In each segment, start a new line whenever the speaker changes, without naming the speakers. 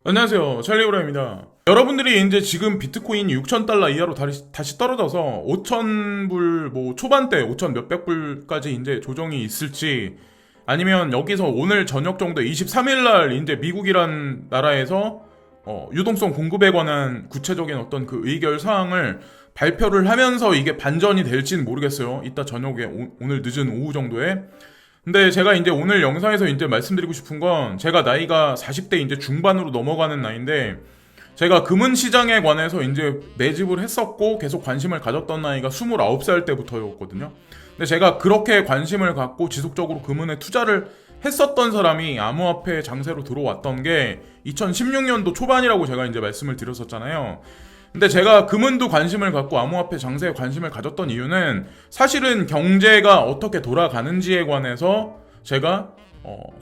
안녕하세요, 찰리오라입니다. 여러분들이 이제 지금 비트코인이 6,000달러 이하로 다시 떨어져서 5,000불 뭐 초반대 5,000 몇백 불까지 이제 조정이 있을지, 아니면 여기서 오늘 저녁 정도 23일날 이제 미국이란 나라에서 유동성 공급에 관한 구체적인 어떤 그 의결 사항을 발표를 하면서 이게 반전이 될지는 모르겠어요. 이따 저녁에 오늘 늦은 오후 정도에. 근데 제가 이제 오늘 영상에서 이제 말씀드리고 싶은 건, 제가 나이가 40대 이제 중반으로 넘어가는 나이인데, 제가 금은 시장에 관해서 이제 매집을 했었고 계속 관심을 가졌던 나이가 29살 때부터였거든요. 근데 제가 그렇게 관심을 갖고 지속적으로 금은에 투자를 했었던 사람이 암호화폐 장세로 들어왔던 게 2016년도 초반이라고 제가 이제 말씀을 드렸었잖아요. 근데 제가 금은도 관심을 갖고 암호화폐 장세에 관심을 가졌던 이유는, 사실은 경제가 어떻게 돌아가는지에 관해서 제가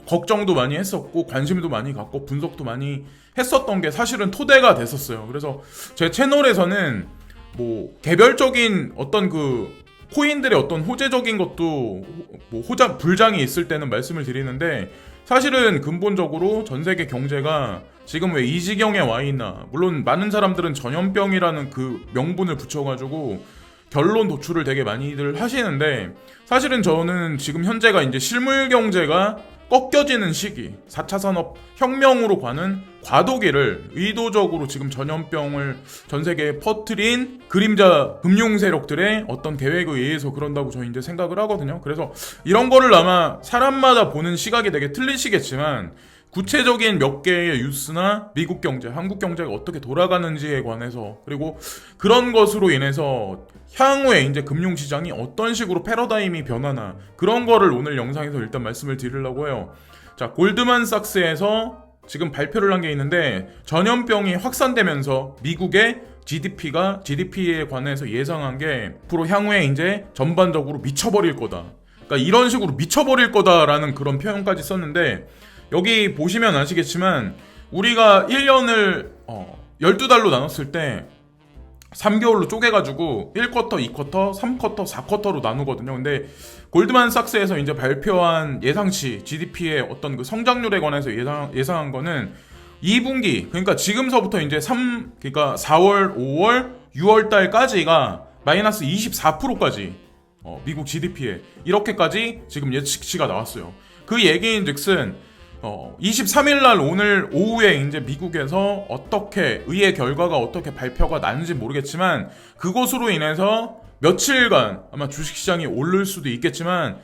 걱정도 많이 했었고 관심도 많이 갖고 분석도 많이 했었던 게 사실은 토대가 됐었어요. 그래서 제 채널에서는 뭐 개별적인 어떤 그 코인들의 어떤 호재적인 것도 뭐 불장이 있을 때는 말씀을 드리는데, 사실은 근본적으로 전 세계 경제가 지금 왜 이 지경에 와 있나, 물론 많은 사람들은 전염병이라는 그 명분을 붙여가지고 결론 도출을 되게 많이들 하시는데, 사실은 저는 지금 현재가 이제 실물 경제가 꺾여지는 시기, 4차 산업 혁명으로 가는 과도기를 의도적으로 지금 전염병을 전 세계에 퍼뜨린 그림자 금융 세력들의 어떤 계획에 의해서 그런다고 저는 이제 생각을 하거든요. 그래서 이런 거를 아마 사람마다 보는 시각이 되게 틀리시겠지만, 구체적인 몇 개의 뉴스나 미국 경제, 한국 경제가 어떻게 돌아가는지에 관해서, 그리고 그런 것으로 인해서 향후에 이제 금융시장이 어떤 식으로 패러다임이 변하나, 그런 거를 오늘 영상에서 일단 말씀을 드리려고 해요. 자, 골드만삭스에서 지금 발표를 한 게 있는데, 전염병이 확산되면서 미국의 GDP에 관해서 예상한 게 앞으로 향후에 이제 전반적으로 미쳐버릴 거다. 그러니까 이런 식으로 미쳐버릴 거다라는 그런 표현까지 썼는데, 여기 보시면 아시겠지만 우리가 1년을 12달로 나눴을 때 3개월로 쪼개가지고 1쿼터, 2쿼터, 3쿼터, 4쿼터로 나누거든요. 근데 골드만삭스에서 이제 발표한 예상치 GDP의 어떤 그 성장률에 관해서 예상한 거는 2분기, 그러니까 지금서부터 이제 그러니까 4월, 5월, 6월 달까지가 마이너스 24%까지 미국 GDP에 이렇게까지 지금 예측치가 나왔어요. 그 얘기인즉슨 23일날 오늘 오후에 이제 미국에서 어떻게 의회 결과가 어떻게 발표가 나는지 모르겠지만, 그것으로 인해서 며칠간 아마 주식시장이 오를 수도 있겠지만,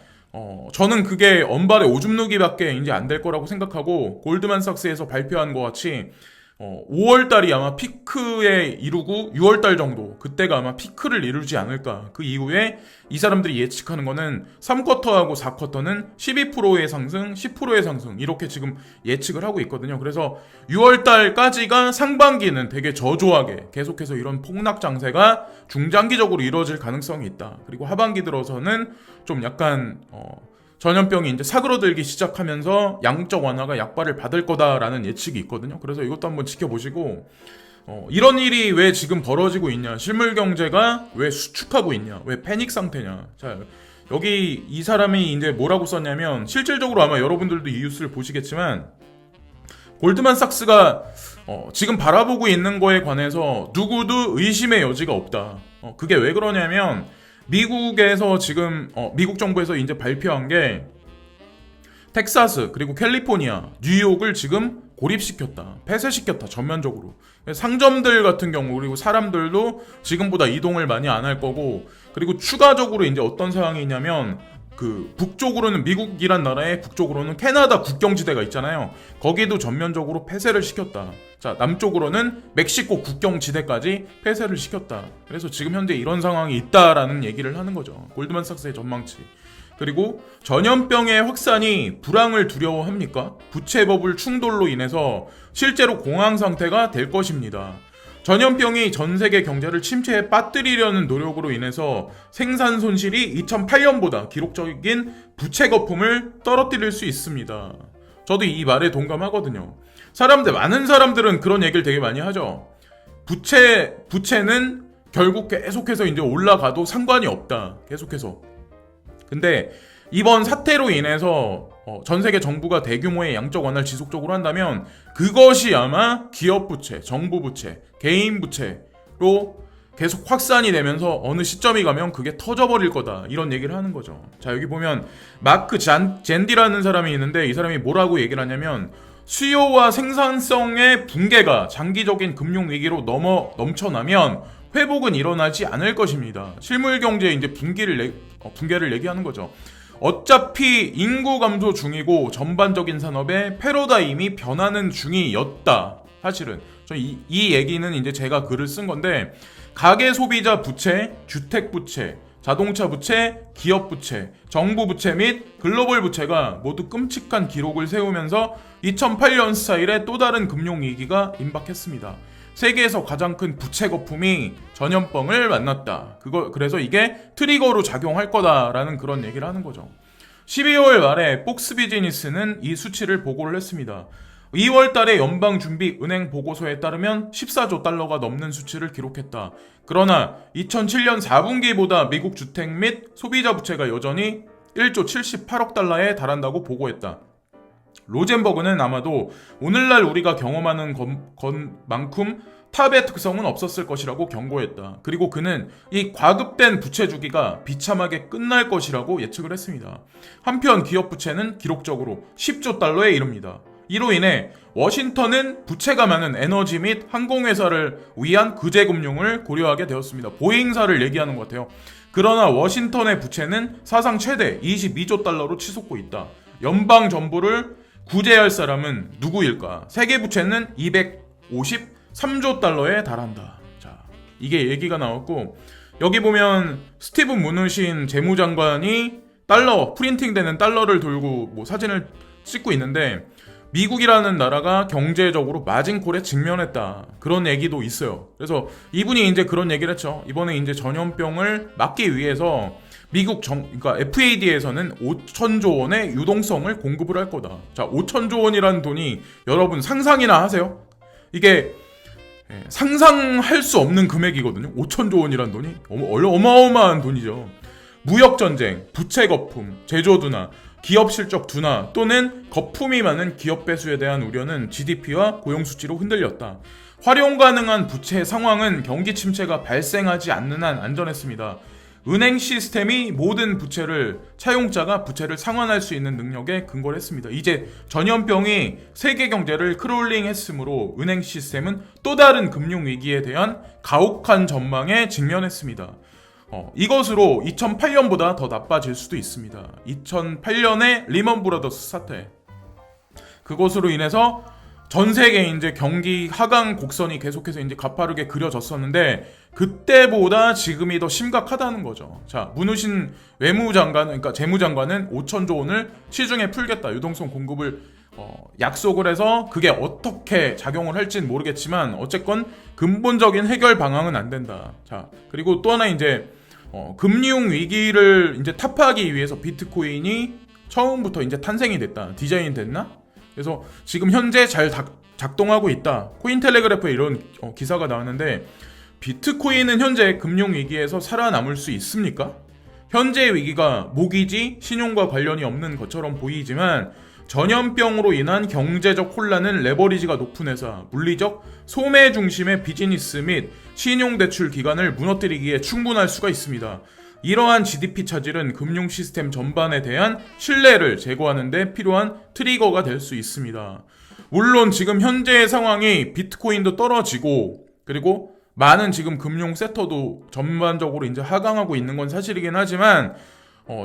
저는 그게 언발의 오줌 누기밖에 이제 안 될 거라고 생각하고, 골드만삭스에서 발표한 것 같이 5월달이 아마 피크에 이루고 6월달 정도, 그때가 아마 피크를 이루지 않을까. 그 이후에 이 사람들이 예측하는 거는 3쿼터하고 4쿼터는 12%의 상승, 10%의 상승, 이렇게 지금 예측을 하고 있거든요. 그래서 6월달까지가 상반기는 되게 저조하게 계속해서 이런 폭락 장세가 중장기적으로 이루어질 가능성이 있다. 그리고 하반기 들어서는 좀 약간 전염병이 이제 사그러들기 시작하면서 양적 완화가 약발을 받을 거다라는 예측이 있거든요. 그래서 이것도 한번 지켜보시고, 이런 일이 왜 지금 벌어지고 있냐, 실물 경제가 왜 수축하고 있냐, 왜 패닉 상태냐. 자, 여기 이 사람이 이제 뭐라고 썼냐면, 실질적으로 아마 여러분들도 이 뉴스를 보시겠지만, 골드만삭스가 지금 바라보고 있는 거에 관해서 누구도 의심의 여지가 없다. 그게 왜 그러냐면, 미국에서 지금 미국 정부에서 이제 발표한 게 텍사스 그리고 캘리포니아, 뉴욕을 지금 고립시켰다, 폐쇄시켰다, 전면적으로. 상점들 같은 경우, 그리고 사람들도 지금보다 이동을 많이 안 할 거고, 그리고 추가적으로 이제 어떤 상황이 있냐면, 그 북쪽으로는 미국이란 나라의 북쪽으로는 캐나다 국경지대가 있잖아요. 거기도 전면적으로 폐쇄를 시켰다. 자, 남쪽으로는 멕시코 국경지대까지 폐쇄를 시켰다. 그래서 지금 현재 이런 상황이 있다라는 얘기를 하는 거죠. 골드만삭스의 전망치. 그리고 전염병의 확산이 불황을 두려워합니까? 부채 버블 충돌로 인해서 실제로 공황 상태가 될 것입니다. 전염병이 전 세계 경제를 침체에 빠뜨리려는 노력으로 인해서 생산 손실이 2008년보다 기록적인 부채 거품을 떨어뜨릴 수 있습니다. 저도 이 말에 동감하거든요. 많은 사람들은 그런 얘기를 되게 많이 하죠. 부채는 결국 계속해서 이제 올라가도 상관이 없다. 계속해서. 근데 이번 사태로 인해서 전 세계 정부가 대규모의 양적 완화를 지속적으로 한다면 그것이 아마 기업 부채, 정부 부채, 개인 부채로 계속 확산이 되면서 어느 시점이 가면 그게 터져버릴 거다, 이런 얘기를 하는 거죠. 자, 여기 보면 마크 젠디라는 사람이 있는데 이 사람이 뭐라고 얘기를 하냐면 수요와 생산성의 붕괴가 장기적인 금융위기로 넘쳐나면 회복은 일어나지 않을 것입니다. 실물 경제의 이제 붕괴를 얘기하는 거죠. 어차피 인구 감소 중이고 전반적인 산업의 패러다임이 변하는 중이었다. 사실은 이 얘기는 이제 제가 글을 쓴 건데, 가계 소비자 부채, 주택 부채, 자동차 부채, 기업 부채, 정부 부채 및 글로벌 부채가 모두 끔찍한 기록을 세우면서 2008년 스타일의 또 다른 금융위기가 임박했습니다. 세계에서 가장 큰 부채 거품이 전염병을 만났다. 그래서 이게 트리거로 작용할 거다라는 그런 얘기를 하는 거죠. 12월 말에 폭스 비즈니스는 이 수치를 보고를 했습니다. 2월 달에 연방준비은행 보고서에 따르면 14조 달러가 넘는 수치를 기록했다. 그러나 2007년 4분기보다 미국 주택 및 소비자 부채가 여전히 1조 78억 달러에 달한다고 보고했다. 로젠버그는 아마도 오늘날 우리가 경험하는 것만큼 탑의 특성은 없었을 것이라고 경고했다. 그리고 그는 이 과급된 부채 주기가 비참하게 끝날 것이라고 예측을 했습니다. 한편 기업 부채는 기록적으로 10조 달러에 이릅니다. 이로 인해 워싱턴은 부채가 많은 에너지 및 항공회사를 위한 구제금융을 고려하게 되었습니다. 보잉사를 얘기하는 것 같아요. 그러나 워싱턴의 부채는 사상 최대 22조 달러로 치솟고 있다. 연방 정부를 구제할 사람은 누구일까? 세계 부채는 253조 달러에 달한다. 자, 이게 얘기가 나왔고, 여기 보면 스티븐 무누신 재무장관이 프린팅되는 달러를 들고 뭐 사진을 찍고 있는데, 미국이라는 나라가 경제적으로 마진콜에 직면했다, 그런 얘기도 있어요. 그래서 이분이 이제 그런 얘기를 했죠. 이번에 이제 전염병을 막기 위해서 그러니까 FAD에서는 5천조 원의 유동성을 공급을 할 거다. 자, 5천조 원이라는 돈이 여러분 상상이나 하세요? 이게 상상할 수 없는 금액이거든요. 5천조 원이라는 돈이 어마어마한 돈이죠. 무역전쟁, 부채 거품, 제조 둔화, 기업 실적 둔화 또는 거품이 많은 기업 배수에 대한 우려는 GDP와 고용 수치로 흔들렸다. 활용 가능한 부채 상황은 경기 침체가 발생하지 않는 한 안전했습니다. 은행 시스템이 모든 차용자가 부채를 상환할 수 있는 능력에 근거를 했습니다. 이제 전염병이 세계 경제를 크롤링 했으므로 은행 시스템은 또 다른 금융위기에 대한 가혹한 전망에 직면했습니다. 이것으로 2008년보다 더 나빠질 수도 있습니다. 2008년에 리먼 브라더스 사태, 그것으로 인해서 전 세계 이제 경기 하강 곡선이 계속해서 이제 가파르게 그려졌었는데, 그때보다 지금이 더 심각하다는 거죠. 자, 문우신 그러니까 재무장관은 5천조 원을 시중에 풀겠다, 유동성 공급을 약속을 해서, 그게 어떻게 작용을 할지는 모르겠지만 어쨌건 근본적인 해결 방향은 안 된다. 자, 그리고 또 하나 이제 금융 위기를 이제 타파하기 위해서 비트코인이 처음부터 이제 탄생이 됐다, 디자인 됐나? 그래서 지금 현재 잘 작동하고 있다. 코인텔레그래프에 이런 기사가 나왔는데, 비트코인은 현재 금융 위기에서 살아남을 수 있습니까? 현재의 위기가 모기지, 신용과 관련이 없는 것처럼 보이지만 전염병으로 인한 경제적 혼란은 레버리지가 높은 회사, 물리적 소매 중심의 비즈니스 및 신용대출 기관을 무너뜨리기에 충분할 수가 있습니다. 이러한 GDP 차질은 금융 시스템 전반에 대한 신뢰를 제고하는 데 필요한 트리거가 될 수 있습니다. 물론 지금 현재의 상황이 비트코인도 떨어지고, 그리고 많은 지금 금융 섹터도 전반적으로 이제 하강하고 있는 건 사실이긴 하지만,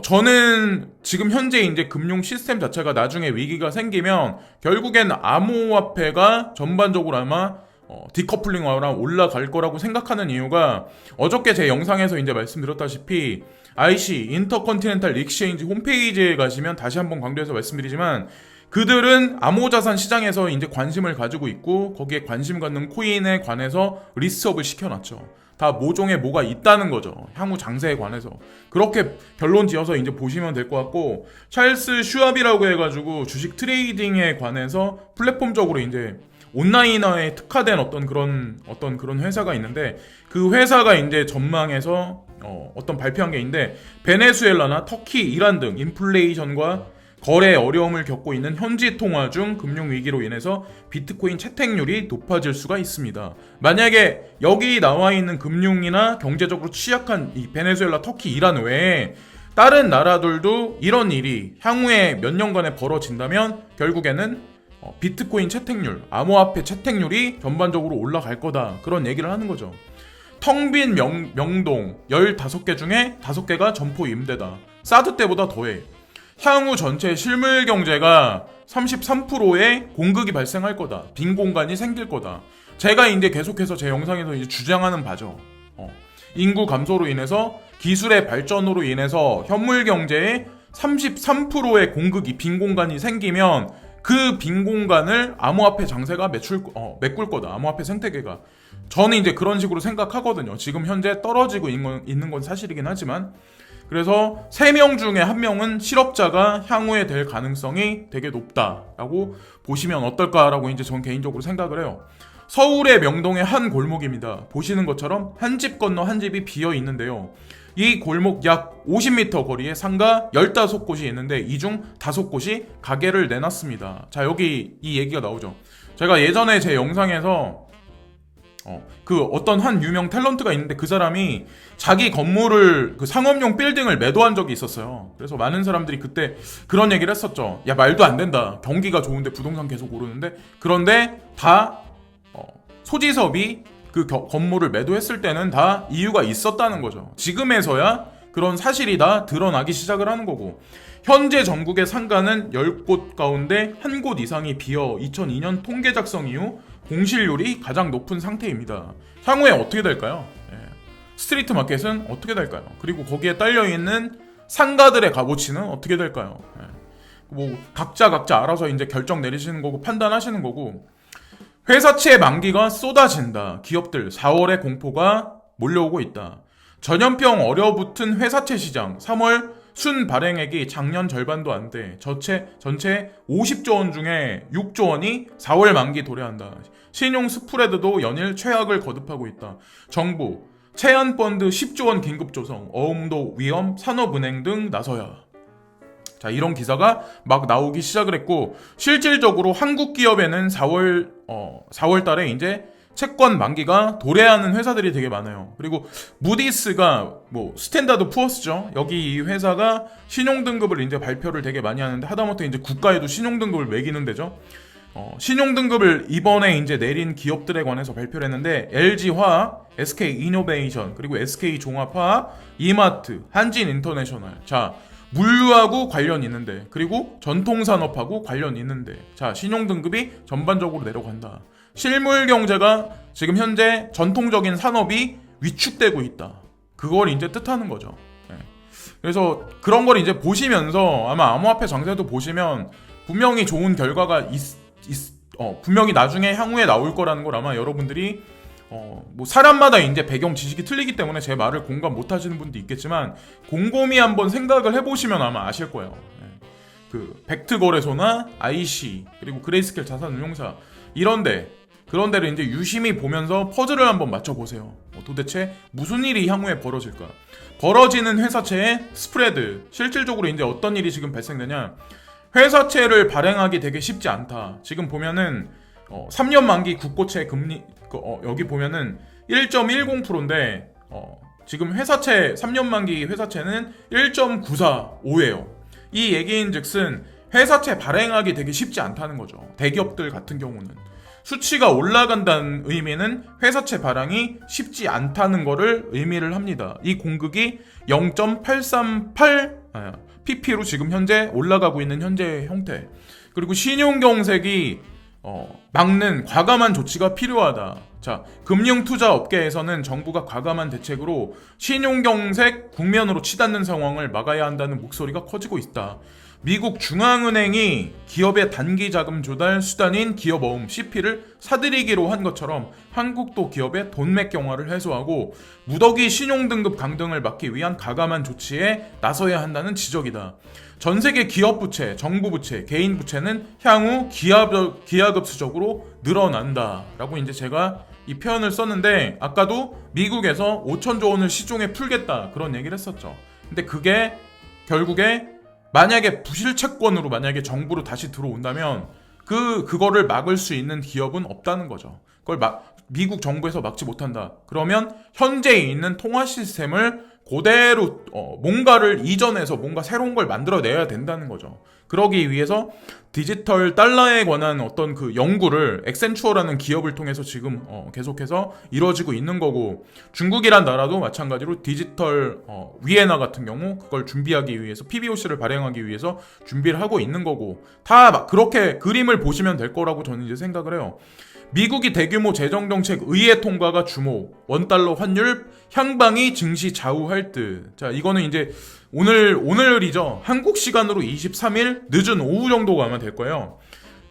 저는 지금 현재 이제 금융 시스템 자체가 나중에 위기가 생기면 결국엔 암호화폐가 전반적으로 아마 디커플링화랑 올라갈 거라고 생각하는 이유가, 어저께 제 영상에서 이제 말씀드렸다시피 IC 인터컨티넨탈 익스체인지 홈페이지에 가시면 다시 한번 강조해서 말씀드리지만, 그들은 암호자산 시장에서 이제 관심을 가지고 있고 거기에 관심 갖는 코인에 관해서 리스트업을 시켜놨죠. 다 모종의 뭐가 있다는 거죠. 향후 장세에 관해서. 그렇게 결론 지어서 이제 보시면 될 것 같고, 찰스 슈왑이라고 해가지고 주식 트레이딩에 관해서 플랫폼적으로 이제 온라인화에 특화된 어떤 그런 회사가 있는데, 그 회사가 이제 전망해서 어떤 발표한 게 있는데, 베네수엘라나 터키, 이란 등 인플레이션과 거래 어려움을 겪고 있는 현지 통화 중 금융위기로 인해서 비트코인 채택률이 높아질 수가 있습니다. 만약에 여기 나와 있는 금융이나 경제적으로 취약한 이 베네수엘라, 터키, 이란 외에 다른 나라들도 이런 일이 향후에 몇 년간에 벌어진다면 결국에는 비트코인 채택률, 암호화폐 채택률이 전반적으로 올라갈 거다, 그런 얘기를 하는 거죠. 텅 빈 명동 15개 중에 5개가 점포 임대다. 사드 때보다 더해. 향후 전체 실물 경제가 33%의 공급이 발생할 거다. 빈 공간이 생길 거다. 제가 이제 계속해서 제 영상에서 이제 주장하는 바죠. 인구 감소로 인해서, 기술의 발전으로 인해서 현물 경제에 33%의 공급이, 빈 공간이 생기면 그 빈 공간을 암호화폐 장세가 메꿀 거다. 암호화폐 생태계가. 저는 이제 그런 식으로 생각하거든요. 지금 현재 떨어지고 있는 건 사실이긴 하지만. 그래서 3명 중에 1명은 실업자가 향후에 될 가능성이 되게 높다라고 보시면 어떨까라고 이제 전 개인적으로 생각을 해요. 서울의 명동의 한 골목입니다. 보시는 것처럼 한 집 건너 한 집이 비어 있는데요. 이 골목 약 50m 거리에 상가 15곳이 있는데 이 중 5곳이 가게를 내놨습니다. 자, 여기 이 얘기가 나오죠. 제가 예전에 제 영상에서 어떤 한 유명 탤런트가 있는데 그 사람이 자기 건물을, 그 상업용 빌딩을 매도한 적이 있었어요. 그래서 많은 사람들이 그때 그런 얘기를 했었죠. 야, 말도 안 된다. 경기가 좋은데 부동산 계속 오르는데. 그런데 다 소지섭이 그 건물을 매도했을 때는 다 이유가 있었다는 거죠. 지금에서야 그런 사실이 다 드러나기 시작을 하는 거고, 현재 전국의 상가는 10곳 가운데 1곳 이상이 비어 2002년 통계 작성 이후 공실률이 가장 높은 상태입니다. 향후에 어떻게 될까요? 스트리트 마켓은 어떻게 될까요? 그리고 거기에 딸려있는 상가들의 값어치는 어떻게 될까요? 뭐 각자 알아서 이제 결정 내리시는 거고, 판단하시는 거고. 회사채 만기가 쏟아진다. 기업들 4월에 공포가 몰려오고 있다. 전염병 얼어붙은 회사채 시장. 3월 순 발행액이 작년 절반도 안 돼. 전체 50조 원 중에 6조 원이 4월 만기 도래한다. 신용 스프레드도 연일 최악을 거듭하고 있다. 정부 채안펀드 10조 원 긴급 조성, 어음도 위험, 산업은행 등 나서야. 자, 이런 기사가 막 나오기 시작을 했고, 실질적으로 한국 기업에는 4월 달에 이제 채권 만기가 도래하는 회사들이 되게 많아요. 그리고 무디스가 스탠다드 푸어스죠. 여기 이 회사가 신용등급을 이제 발표를 되게 많이 하는데, 하다못해 이제 국가에도 신용등급을 매기는 데죠. 신용등급을 이번에 이제 내린 기업들에 관해서 발표를 했는데, LG화학, SK이노베이션, 그리고 SK종합화학, 이마트, 한진인터내셔널. 자, 물류하고 관련 있는데, 그리고 전통산업하고 관련 있는데, 자, 신용등급이 전반적으로 내려간다. 실물 경제가 지금 현재 전통적인 산업이 위축되고 있다. 그걸 이제 뜻하는 거죠. 그래서 그런 걸 이제 보시면서 아마 암호화폐 장세도 보시면 분명히 좋은 결과가 분명히 나중에 향후에 나올 거라는 걸 아마 여러분들이 사람마다 이제 배경 지식이 틀리기 때문에 제 말을 공감 못 하시는 분도 있겠지만, 곰곰이 한번 생각을 해보시면 아마 아실 거예요. 그 벡트거래소나 IC, 그리고 그레이스케일 자산운용사, 그런 데를 이제 유심히 보면서 퍼즐을 한번 맞춰보세요. 도대체 무슨 일이 향후에 벌어질까? 벌어지는 회사채의 스프레드, 실질적으로 이제 어떤 일이 지금 발생되냐? 회사채를 발행하기 되게 쉽지 않다. 지금 보면은 3년 만기 국고채 금리, 여기 보면은 1.10%인데 지금 회사채 3년 만기 회사채는 1.945예요. 이 얘기인즉슨 회사채 발행하기 되게 쉽지 않다는 거죠. 대기업들 같은 경우는 수치가 올라간다는 의미는 회사채 발행이 쉽지 않다는 거를 의미를 합니다. 이 공급이 0.838 pp로 지금 현재 올라가고 있는 현재 형태. 그리고 신용경색이 막는 과감한 조치가 필요하다. 자, 금융투자 업계에서는 정부가 과감한 대책으로 신용경색 국면으로 치닫는 상황을 막아야 한다는 목소리가 커지고 있다. 미국 중앙은행이 기업의 단기 자금 조달 수단인 기업어음 CP를 사들이기로 한 것처럼 한국도 기업의 돈맥 경화를 해소하고 무더기 신용등급 강등을 막기 위한 과감한 조치에 나서야 한다는 지적이다. 전 세계 기업 부채, 정부 부채, 개인 부채는 향후 기하급수적으로 늘어난다 라고 이제 제가 이 표현을 썼는데, 아까도 미국에서 5천조 원을 시중에 풀겠다 그런 얘기를 했었죠. 근데 그게 결국에 만약에 부실채권으로 만약에 정부로 다시 들어온다면 그거를 막을 수 있는 기업은 없다는 거죠. 그걸 미국 정부에서 막지 못한다. 그러면 현재 있는 통화 시스템을 그대로 뭔가를 이전해서 뭔가 새로운 걸 만들어내야 된다는 거죠. 그러기 위해서 디지털 달러에 관한 어떤 그 연구를 엑센추어라는 기업을 통해서 지금 계속해서 이루어지고 있는 거고, 중국이란 나라도 마찬가지로 디지털 위에나 같은 경우 그걸 준비하기 위해서 PBOC를 발행하기 위해서 준비를 하고 있는 거고, 다 막 그렇게 그림을 보시면 될 거라고 저는 이제 생각을 해요. 미국이 대규모 재정정책 의회 통과가 주목, 원달러 환율 향방이 증시 좌우할 듯. 자, 이거는 이제 오늘이죠. 한국 시간으로 23일 늦은 오후 정도가 아마 될 거예요.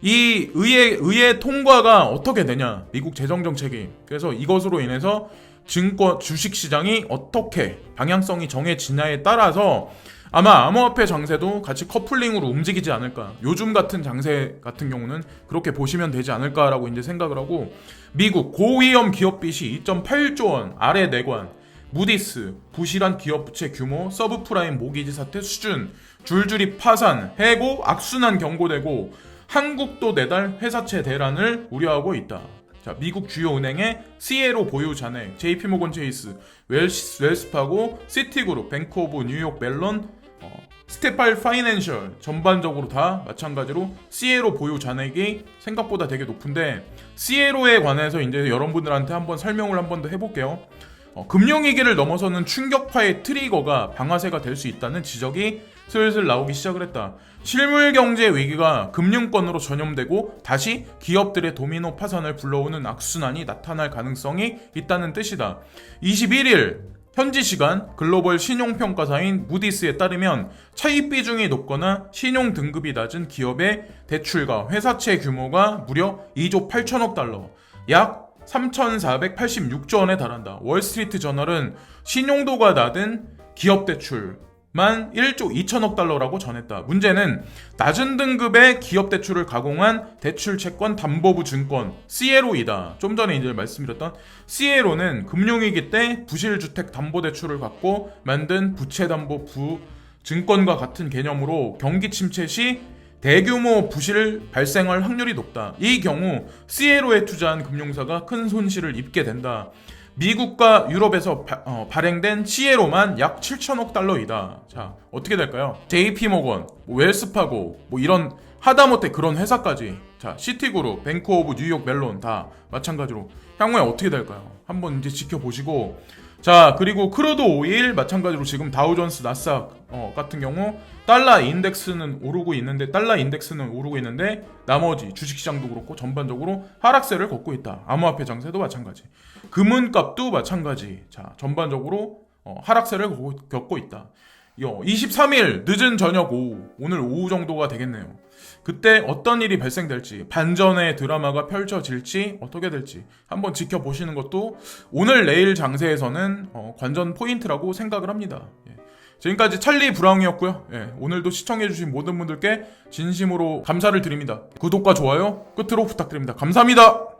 이 의회 통과가 어떻게 되냐, 미국 재정정책이. 그래서 이것으로 인해서 주식 시장이 어떻게 방향성이 정해지냐에 따라서 아마 암호화폐 장세도 같이 커플링으로 움직이지 않을까. 요즘 같은 장세 같은 경우는 그렇게 보시면 되지 않을까라고 이제 생각을 하고, 미국 고위험 기업 빚이 2.8조 원 아래 내관, 무디스 부실한 기업 부채 규모, 서브프라임 모기지 사태 수준, 줄줄이 파산, 해고, 악순환 경고되고, 한국도 내달 회사채 대란을 우려하고 있다. 자, 미국 주요 은행의 시에로 보유 잔액, JP모건 체이스, 웰스파고, 시티그룹, 뱅크 오브 뉴욕 멜론, 스테팔 파이낸셜 전반적으로 다 마찬가지로 시에로 보유 잔액이 생각보다 되게 높은데, 시에로에 관해서 이제 여러분들한테 한번 설명을 한 번 더 해볼게요. 금융위기를 넘어서는 충격파의 트리거가 방아쇠가 될 수 있다는 지적이 슬슬 나오기 시작을 했다. 실물경제 위기가 금융권으로 전염되고 다시 기업들의 도미노 파산을 불러오는 악순환이 나타날 가능성이 있다는 뜻이다. 21일 현지 시간 글로벌 신용평가사인 무디스에 따르면 차입 비중이 높거나 신용 등급이 낮은 기업의 대출과 회사채 규모가 무려 2조 8천억 달러, 약 3,486조 원에 달한다. 월스트리트 저널은 신용도가 낮은 기업 대출만 1조 2천억 달러라고 전했다. 문제는 낮은 등급의 기업 대출을 가공한 대출 채권 담보부 증권 시에로이다. 좀 전에 이제 말씀드렸던 시에로는 금융위기 때 부실주택 담보대출을 갖고 만든 부채담보부 증권과 같은 개념으로 경기 침체 시 대규모 부실 발생할 확률이 높다. 이 경우 시에로에 투자한 금융사가 큰 손실을 입게 된다. 미국과 유럽에서 발행된 시에로만 약 7천억 달러이다. 자, 어떻게 될까요? JP모건, 웰스파고, 이런 하다못해 그런 회사까지, 자, 시티그룹, 뱅크 오브 뉴욕 멜론 다 마찬가지로 향후에 어떻게 될까요? 한번 이제 지켜보시고, 자, 그리고 크루드 오일 마찬가지로 지금 다우존스 나스닥 같은 경우 달러 인덱스는 오르고 있는데 나머지 주식시장도 그렇고 전반적으로 하락세를 걷고 있다. 암호화폐 장세도 마찬가지, 금은값도 마찬가지. 자, 전반적으로 하락세를 겪고 있다. 23일 늦은 저녁 오늘 오후 정도가 되겠네요. 그때 어떤 일이 발생될지, 반전의 드라마가 펼쳐질지 어떻게 될지 한번 지켜보시는 것도 오늘 내일 장세에서는 관전 포인트라고 생각을 합니다. 지금까지 찰리 브라운이었고요. 오늘도 시청해주신 모든 분들께 진심으로 감사를 드립니다. 구독과 좋아요 끝으로 부탁드립니다. 감사합니다.